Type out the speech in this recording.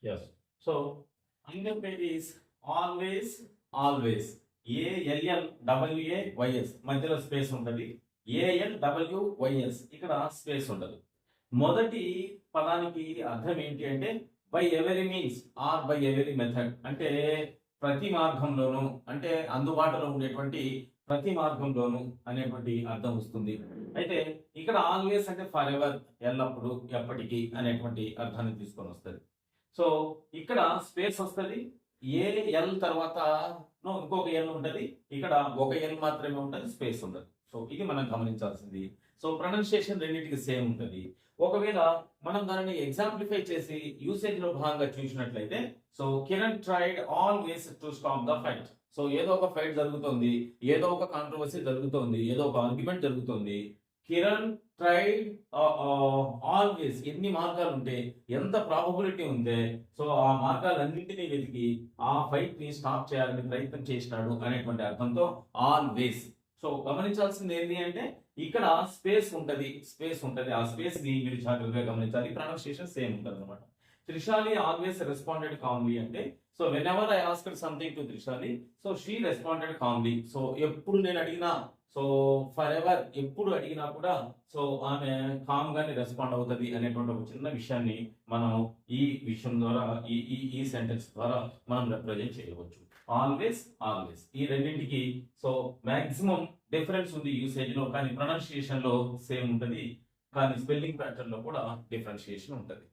Yes. So underpaid is always, always. ALLWAYS మధ్యలో space ఉంటుంది. ALWYS ఇక్కడ స్పేస్ ఉండదు. మొదటి పదానికి అర్థం ఏంటి అంటే by every means or by every method, అంటే ప్రతి మార్గంలోను, అంటే అందుబాటులో ఉండేటువంటి ప్రతి మార్గంలోను అనేటువంటి అర్థం వస్తుంది. అయితే ఇక్కడ ఆల్వేస్ అంటే ఫర్ ఎవర్, ఎల్లప్పుడు, ఎప్పటికీ అనేటువంటి అర్థాన్ని తీసుకొని వస్తుంది. సో ఇక్కడ స్పేస్ వస్తుంది. ఏఎల్ తర్వాత ఇంకొక ఎల్ ఉంటుంది. ఇక్కడ ఒక ఎల్ మాత్రమే ఉంటుంది, స్పేస్ ఉండదు. సో ఇది మనం గమనించాల్సింది. సో ప్రొనౌన్సియేషన్ రెండింటికి సేమ్ ఉంటుంది. ఒకవేళ మనం దానిని ఎగ్జాంప్లిఫై చేసి యూసేజ్ లో భాగంగా చూసినట్లయితే, so Kiran tried always to stop the fight. So ఏదో ఒక ఫైట్ జరుగుతుంది, ఏదో ఒక కాంట్రవర్సీ జరుగుతుంది, ఏదో ఒక ఆర్గ్యుమెంట్ జరుగుతుంది. కిరణ్ ట్రైడ్ ఆల్వేస్, ఎన్ని మార్గాలు ఉంటే, ఎంత ప్రాబబిలిటీ ఉంటే, సో ఆ మార్గాలన్నింటినీ వెతికి ఆ ఫైట్ ని స్టాప్ చేయాలని ప్రయత్నం చేసినాడు అనేటువంటి అర్థంతో ఆల్వేస్. సో గమనించాల్సింది ఏంటి అంటే ఇక్కడ స్పేస్ ఉంటది, ఆ స్పేస్ ని మీరు జాగ్రత్తగా గమనించాలి. ప్రొనౌన్సియేషన్ సేమ్ ఉంటుంది అనమాట. త్రిషాలి ఆల్వేస్ రెస్పాండెడ్ కామ్లీ అంటే, so whenever I asked something to Trishali, so she responded calmly. So ఎప్పుడు నేను అడిగినా, సో ఫర్ ఎవర్, ఎప్పుడు అడిగినా కూడా సో ఆమె కామ్ గానే రెస్పాండ్ అవుతుంది అనేటువంటి ఒక చిన్న విషయాన్ని మనం ఈ విషయం ద్వారా, ఈ సెంటెన్స్ ద్వారా మనం రిప్రజెంట్ చేయవచ్చు. ఆల్వేస్, ఆల్వేస్ ఈ రెండింటికి సో మాక్సిమం డిఫరెన్స్ ఉంది యూసేజ్ లో, కానీ ప్రొనౌన్సియేషన్ లో సేమ్ ఉంటుంది, కానీ స్పెల్లింగ్ ప్యాటర్న్ లో కూడా డిఫరెన్షియేషన్ ఉంటుంది.